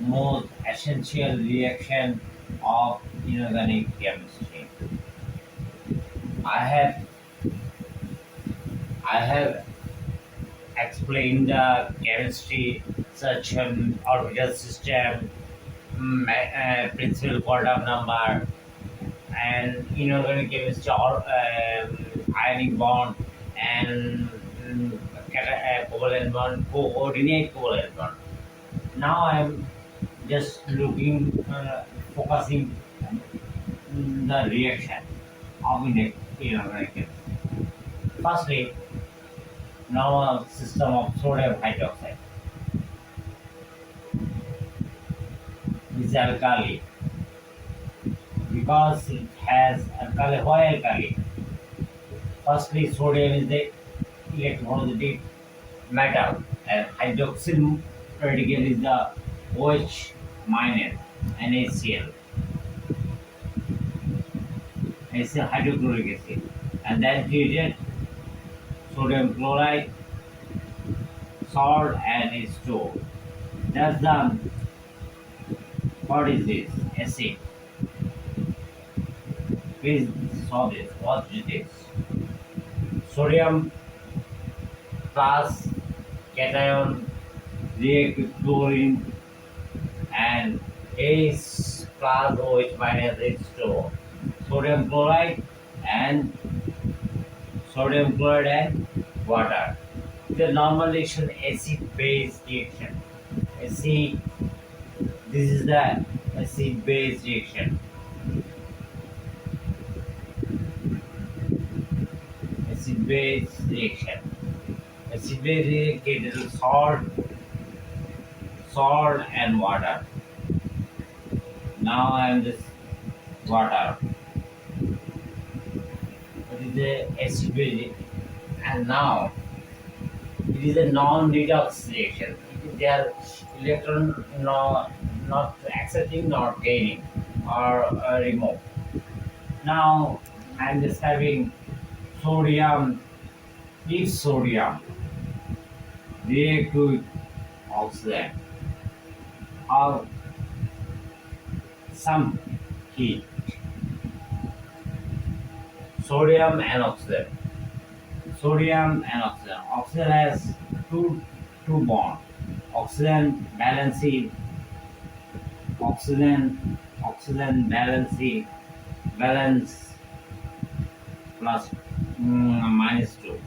most essential reaction of inorganic chemistry. I have I have explained the chemistry such orbital system, principal quantum number, and inorganic chemistry or ionic bond and covalent bond, coordinate covalent bond. Now I am just looking, focusing the reaction of inorganic chemistry. Firstly, now a system of sodium hydroxide is alkali because it has alkali. Why alkali? Firstly, sodium is the electropositive metal and hydroxyl radical is the OH minus NaCl, NaCl hydrochloric acid, and then created sodium chloride, salt, and H2O. That's the what is this? Acid. Please solve this. What is this? Sodium plus cation react with chlorine and H plus OH minus H2O. Sodium chloride and water. The normal reaction acid-base reaction. Acid. This is the acid-base reaction. Acid-base reaction. Acid-base reaction is salt and water. Now I am this water. It is the acid-base, and now it is a non-redox reaction. Their electron not accepting, not gaining, or remove. Now I am describing sodium. If sodium react with oxygen or some heat, sodium and oxygen. Sodium and oxygen. Oxygen has two bonds. Oxygen balancing. Oxygen balance plus minus two.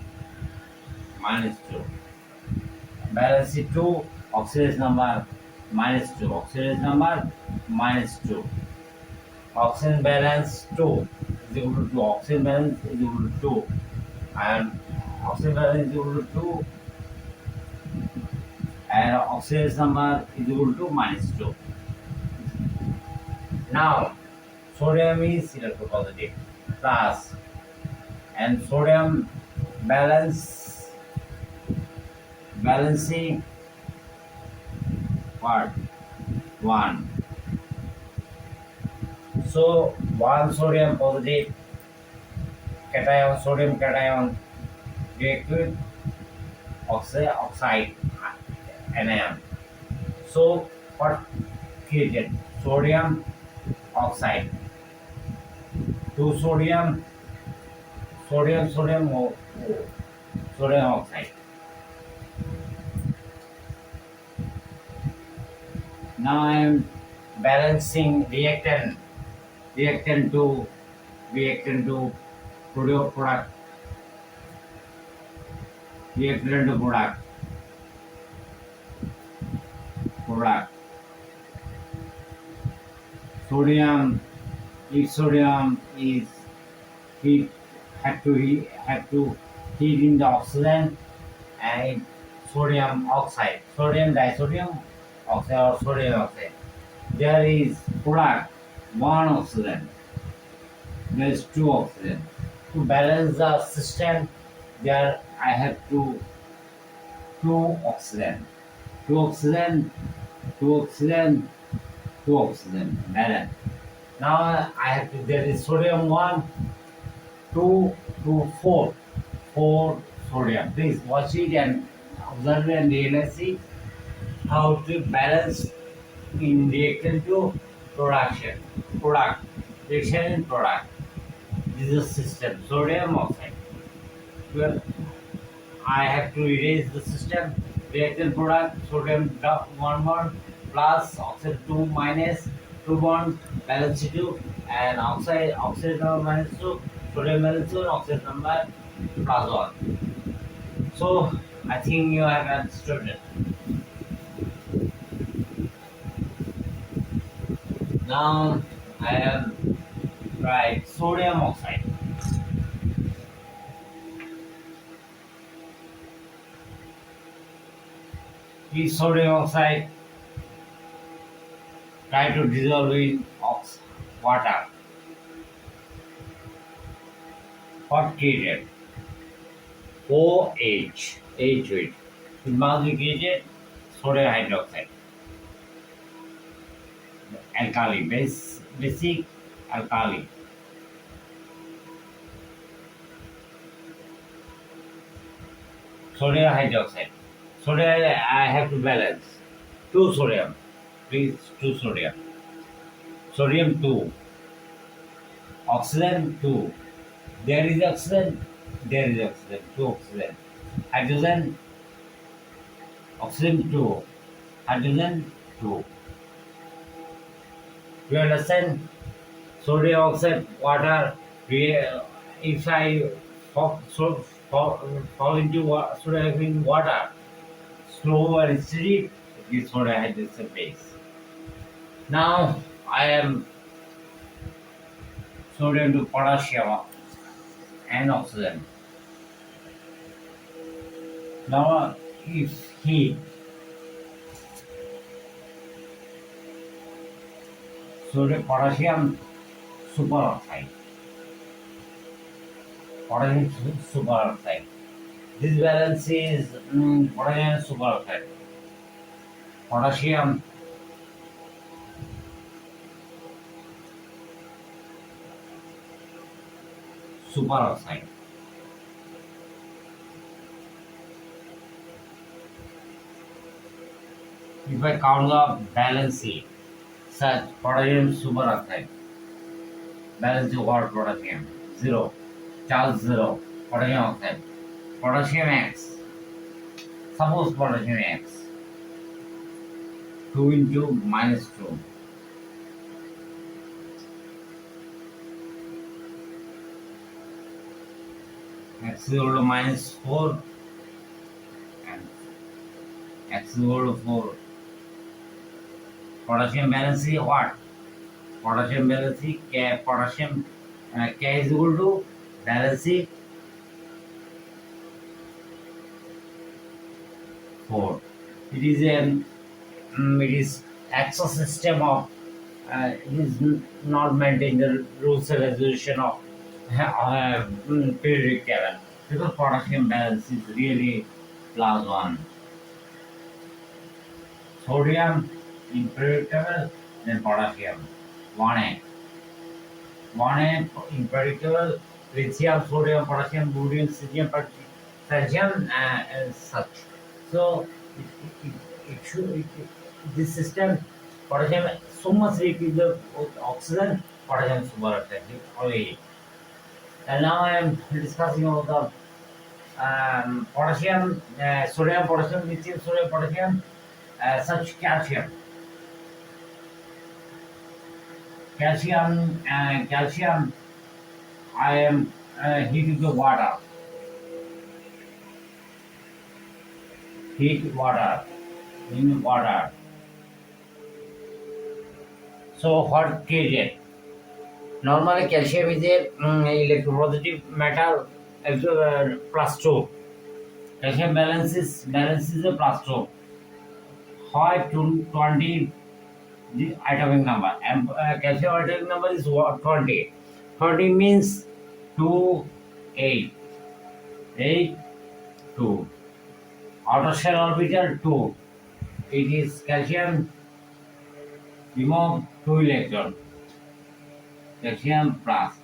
Balance 2. Oxidation number minus 2. Oxidation number minus 2. Oxygen balance 2 is equal to 2. Oxygen balance is equal to 2. And oxygen balance is equal to 2. And oxidation number is equal to minus 2. Now, sodium is electropositive plus, and sodium balancing what? 1. So, one sodium positive sodium cation react with oxide anion. So, what created? Sodium oxide. 2 sodium oxide. Now I am balancing reactant to product. Reactant to product. Sodium, if sodium is heat, have to heat in the oxygen, and sodium oxide, sodium disodium oxide or sodium oxide. There is product 1 oxygen. There is 2 oxygen. To balance the system, there I have 2 oxygen. 2 oxygen, 2 oxygen, 2 oxygen balance. Now I have to, there is sodium 1, 2 to 4. 4 sodium. Please watch it and observe and realize it how to balance in reaction to production, product, reaction in product. This is a system, sodium oxide. Well, I have to erase the system, reactant product, sodium 1 bond plus oxide 2 minus 2 bond, balance 2, and oxide number minus 2, sodium balance 2, oxide number plus 1. So I think you have understood it. Now I am right sodium oxide. This sodium oxide try to dissolve in water. What created? OH. H with. It must be created sodium hydroxide. Alkali. Basic alkali. Sodium hydroxide. Sodium I have to balance. 2 sodium. Please 2 sodium. Sodium 2. Oxygen 2. There is oxygen. There is oxygen. 2 oxygen. Hydrogen. Oxygen 2. Hydrogen 2. You understand? Sodium oxide, water. If I fall into sodium in water, slow and steady, this sodium hydrogen base. Now I am sodium to potassium and oxygen. Now if heat, sodium potassium superoxide. Potassium superoxide. This balance is potassium superoxide. Potassium superoxide. If I count the balance sheet, such potassium superoxide, balance of what potassium? 0. Charge 0. Potassium oxide. Potassium X. Suppose potassium X. 2 into minus 2. X is equal to minus 4 and X is equal to 4. Potassium balance is what? Potassium balance is K. Potassium K is equal to balance is 4. It is access system of it is not maintain the rules and resolution of periodic table because potassium balance is really plus 1. Sodium in periodic table, then potassium 1A. 1A in periodic table, lithium, sodium, potassium, barium, cesium, calcium, and such. So it should this system potassium so much rich with the oxygen, potassium superoxide already. And now I am discussing about the potassium, sodium, potassium, lithium, sodium, potassium, such calcium. Calcium, I am heating the water. Heat water in water. So what created? Normally calcium is a electropositive metal plus 2. Calcium balance is a plus 2. Why 20 the atomic number? And calcium atomic number is what? 20. 20 means 2, 8. 8, 2. Outer shell orbital 2. It is calcium remove 2 electron. Calcium plus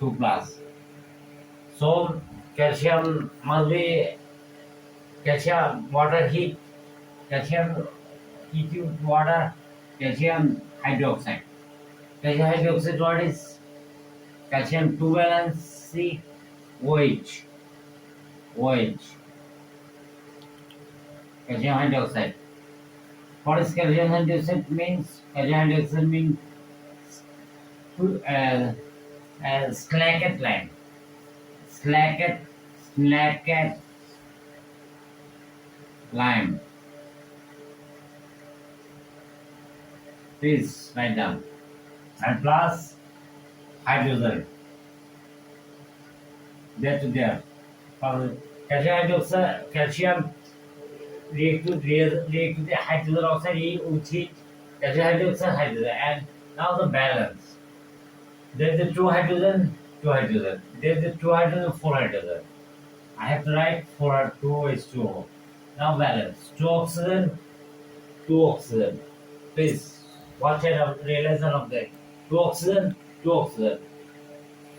2 plus. So calcium must be calcium water heat. Calcium heat with water, calcium hydroxide. Calcium hydroxide, what is calcium 2 valency OH. OH. Calcium hydroxide. What is calcium hydroxide means? Calcium hydroxide means uh, slacket line. Slacket, slacket lime. Please write down. And plus hydrogen. There to there. Calcium hydroxide, calcium react to the hydrogen oxide with heat. Calcium hydroxide, hydrogen, and now the balance. There is the two hydrogen. There is the two hydrogen, four hydrogen. I have to write 4 2 is 2. Now balance. Two oxygen, two oxygen. Please watch it out, realization of that. Two oxygen, two oxygen.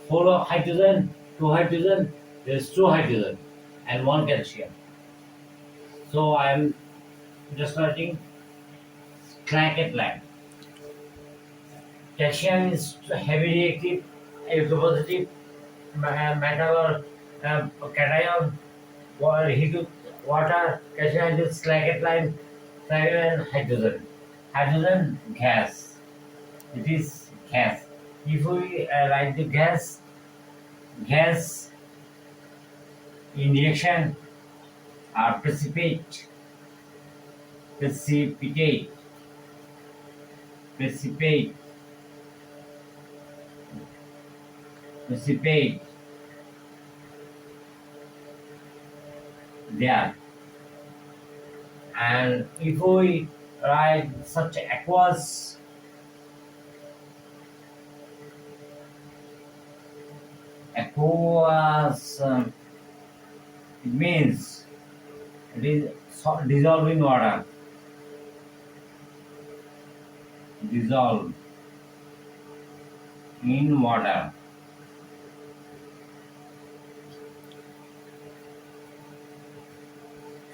Four hydrogen, two hydrogen. There's two hydrogen and one calcium. So I am just writing clacket line. Calcium is heavy reactive, electropositive metal or cation. Heat with water, calcium hydroxide, clacket line, and hydrogen. Hydrogen gas. It is gas. If we write the gas, gas in reaction are precipitate, precipitate, precipitate. There. And if we write such aqueous, it means it is dissolved in water. Dissolved in water.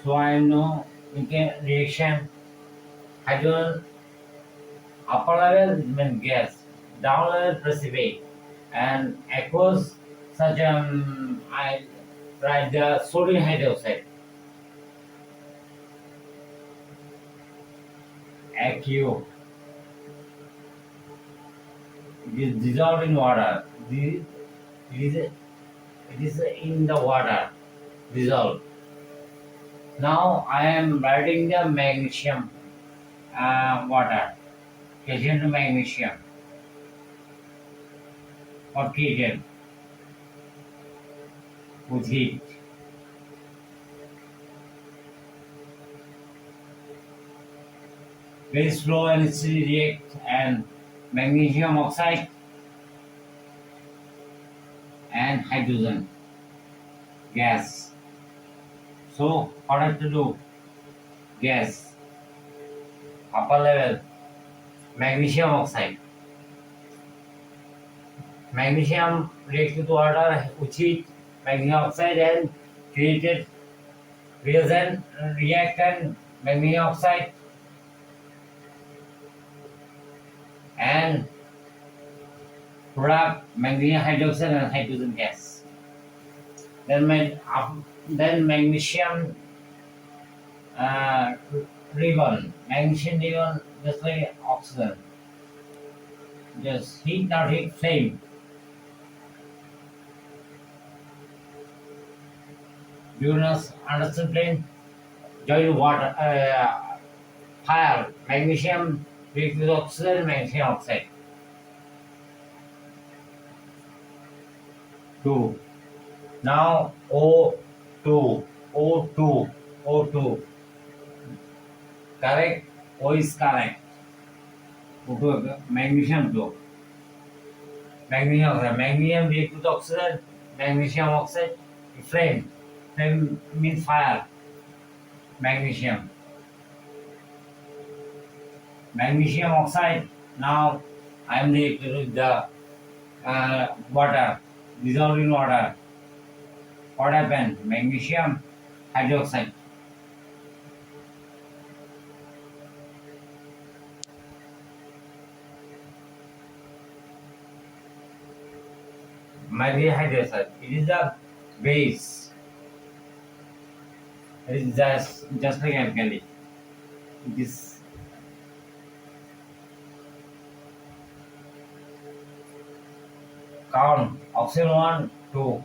So I know we can reaction hydrogen upper level means gas, down level precipitate, and aqueous such I write the sodium hydroxide. Aqueous. It is dissolved in water. It is in the water dissolved. Now I am writing the magnesium water, calcium to magnesium, or treated with heat. Very slow and easily react, and magnesium oxide and hydrogen gas. So what I have to do? Gas, upper level, magnesium oxide. Magnesium reacts with water with heat, magnesium oxide, and created reagent reactant magnesium oxide and product magnesium hydroxide and hydrogen gas. Then magnesium ribbon, magnesium ribbon just like oxygen. Just heat, not heat, flame. Do you understand flame? Join water, fire, magnesium reacts with oxygen, magnesium oxide. 2. Now O2, O2, O2. Correct? O is correct. O2, magnesium 2. Magnesium oxide. Magnesium reacts with oxygen, magnesium oxide, flame. Flame means fire. Magnesium. Magnesium oxide. Now I am reacting with the water, dissolved in water. What happened? Magnesium hydroxide. magnesium hydroxide. It is the base. It is just like alkali. It is count oxygen one, two.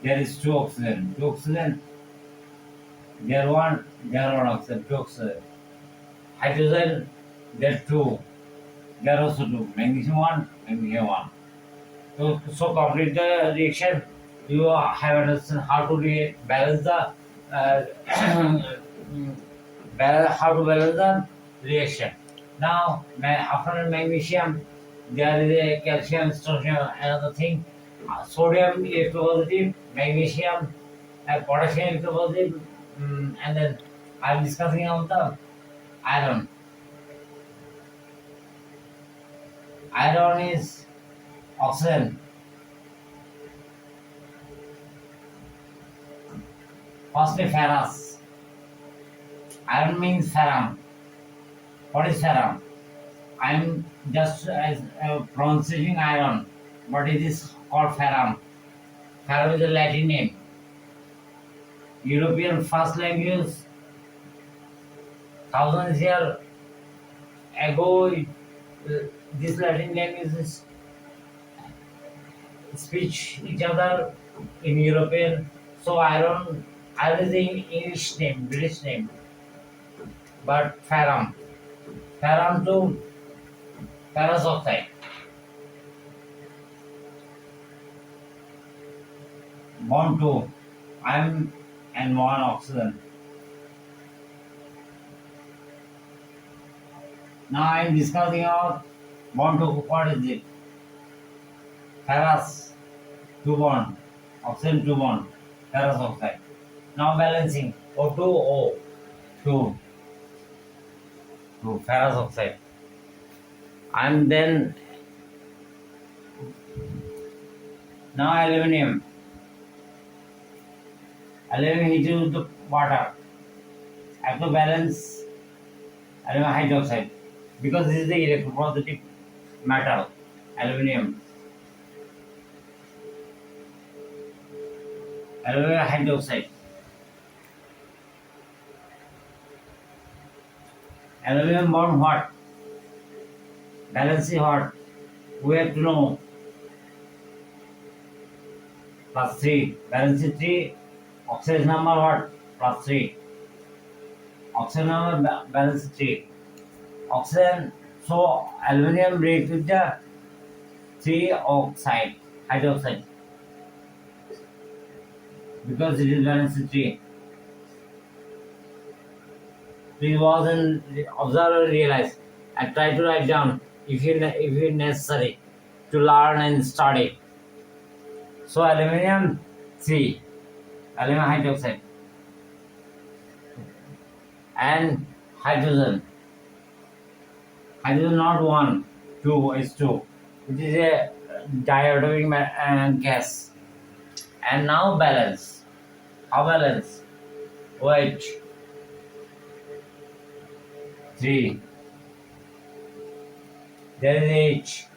There is two oxygen. Two oxygen. There one oxygen. Two oxygen. Hydrogen. There two. There also two. Magnesium one. Magnesium one. So complete the reaction. You have understood how to balance the how to balance the reaction. Now, after magnesium, there is a calcium, sodium, another thing. Sodium electropositive, magnesium, potassium electropositive, and then I'm discussing about the iron. Iron is oxygen. Firstly, ferrous. Iron means ferrum. What is ferrum? I am just pronouncing iron, but it is called ferrum. Ferrum is a Latin name. European first language, thousands years ago, this Latin languages speak each other in European. So iron is the English name, British name, but ferrum. Ferrum to ferrous oxide. Bond two. I'm and one oxygen. Now I am discussing about bond two. What is it? Ferrous two bond, oxygen two bond, ferrous oxide. Now balancing O2O two to ferrous oxide. And then now aluminum. Aluminum heated with the water. I have to balance aluminum hydroxide because this is the electropositive metal, aluminum. Aluminum hydroxide. Aluminum bond what? Balance is what? We have to know. Plus 3. Balance is 3. Oxygen number what? Plus 3. Oxygen number balance is 3. Oxygen, so aluminum reacts with the 3 oxide, hydroxide. Because it is balance is 3. Please watch and observe and realize and try to write down if you necessary to learn and study. So aluminum 3, aluminum hydroxide, and hydrogen. Hydrogen not 1, 2 is 2. It is a diatomic gas. And now balance. How balance? OH 3. There is H.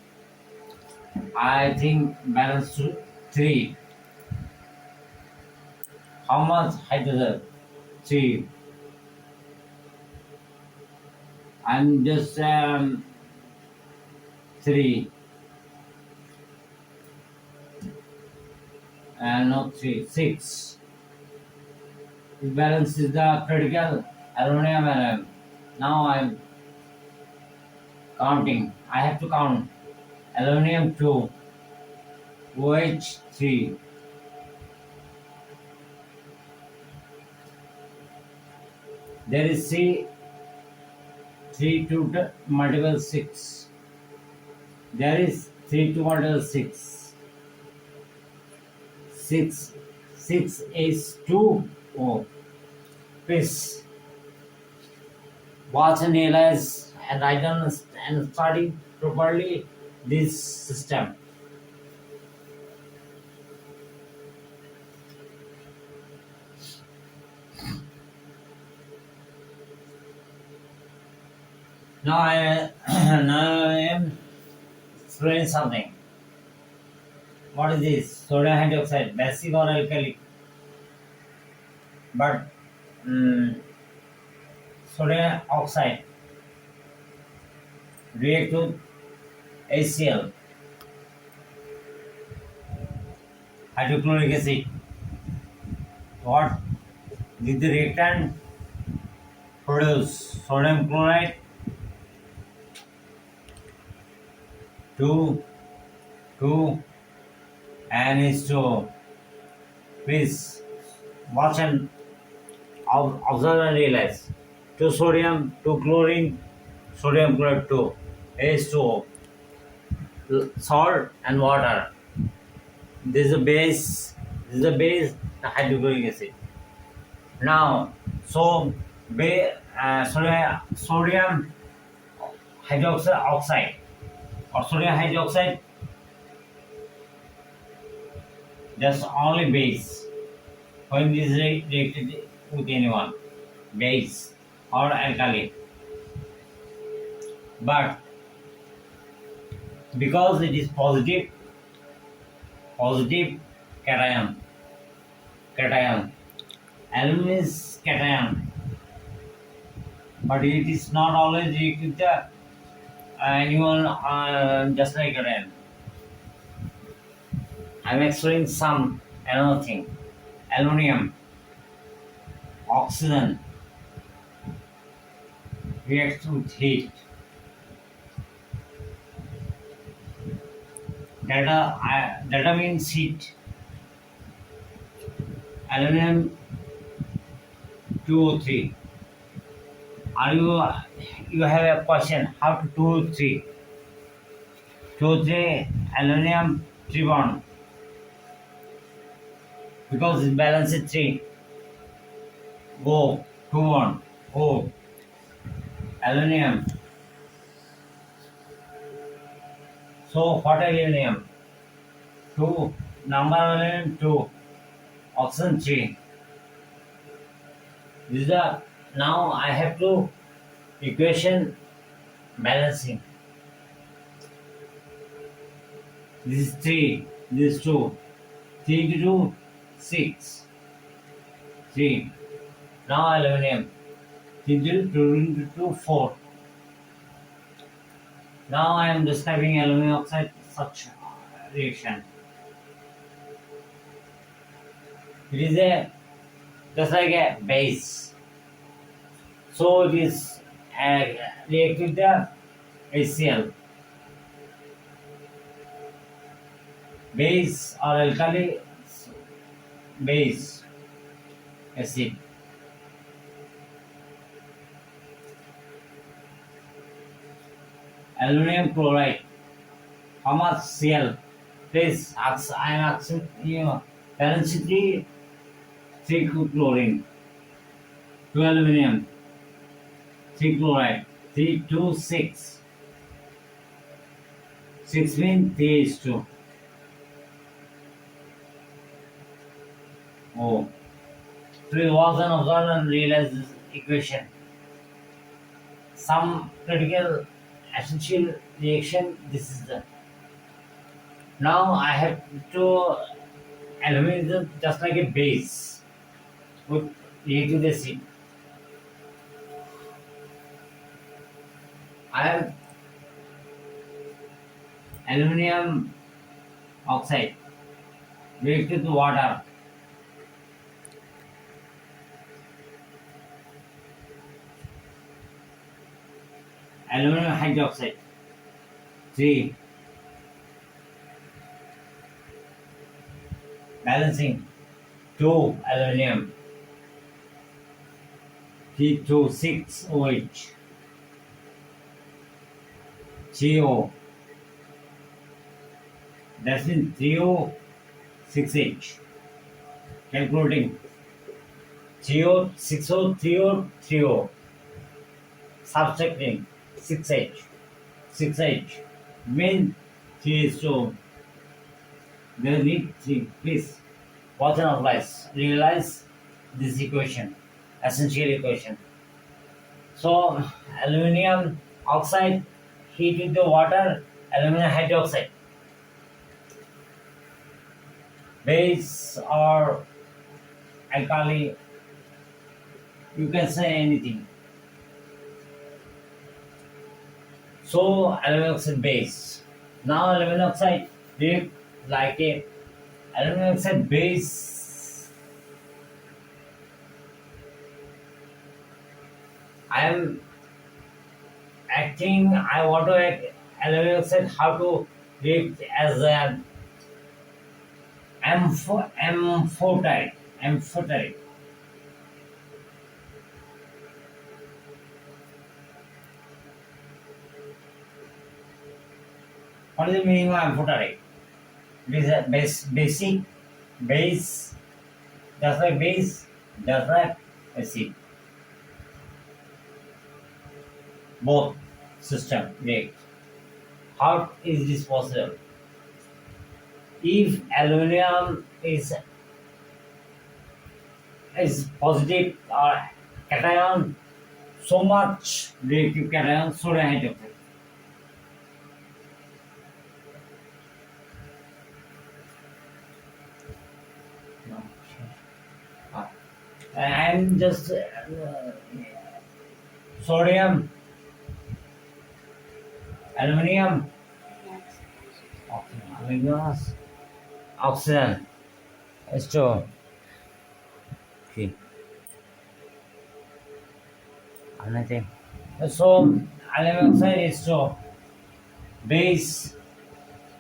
I think balance to 3. How much hydrogen? 3. I'm just 3. And not 3. 6. This balance is the critical aluminum atom. Now I'm counting. I have to count. Aluminum 2, OH 3. There is C 3 to multiple 6. There is 3 to multiple 6. 6 is 2. Oh, please watch and realize and write down and study properly this system. Now I am explaining something. What is this? Sodium hydroxide, basic or alkali? But mm, sodium oxide react to HCl, hydrochloric acid. What did the reactant produce? Sodium chloride, 2, 2, and H2O. Please watch and observe and realize. 2 sodium, 2 chlorine, sodium chloride 2, H2O, salt and water. This is a base. This is a base, the hydrochloric acid. Now, so sodium hydroxide oxide or sodium hydroxide just only base when this is reacted with anyone, base or alkali. But because it is positive cation, aluminum is cation, but it is not always reacted with the anyone just like cation. I'm explaining some another thing. Aluminum, oxygen reacts with heat. Data means heat. Aluminum 2O3. Are you have a question? How to 2O3? 2O3 aluminum 3 bond because it balances 3. O 2 bond O aluminum. So what aluminum? 2 number aluminum 2 oxygen 3. This is the now I have to equation balancing. This is 3, this is 2. 3 into 2, 6. 3. Now aluminum. 3 into 2 into 2, 4. Now I am describing aluminum oxide such reaction. It is a just like a base. So it is react with the HCl. Base or alkali base acid. Aluminum chloride. How much Cl? Please, I am asking you. Balance 3 chlorine, 2 aluminum, 3 chloride, 3, 2, 6. 6 means 3 is 2. Oh. Please watch and observe and realize this equation. Some critical essential reaction, this is the. Now I have to aluminum just like a base with reactive acid. I have aluminum oxide reacted to water. Aluminum hydroxide 3. Balancing 2 aluminum 3 2 6 OH 3O. That means 3O 6H. Calculating 3O 6O 3O 3O. Subtracting 6H 6H means 3 is 2. There need 3. Please watch and analyze. Realize this equation, essential equation. So aluminum oxide heat with the water, aluminum hydroxide. base or alkali, you can say anything. So aluminum oxide base. Now aluminum oxide react like a aluminum oxide base. I am acting. I want to act aluminum oxide how to react as an amphoterite. Amphoterite. What is the meaning of amphoterite? It is a basic base, just like base, just like acid. Both system react. How is this possible? If aluminum is positive or cation, so much reactive cation sodium hydroxide. And just sodium, aluminum, oxygen, oxygen, H2O. Okay. Anything. So aluminum oxide is to base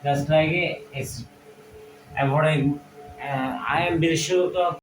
just like it's avoiding. I am Bireshwar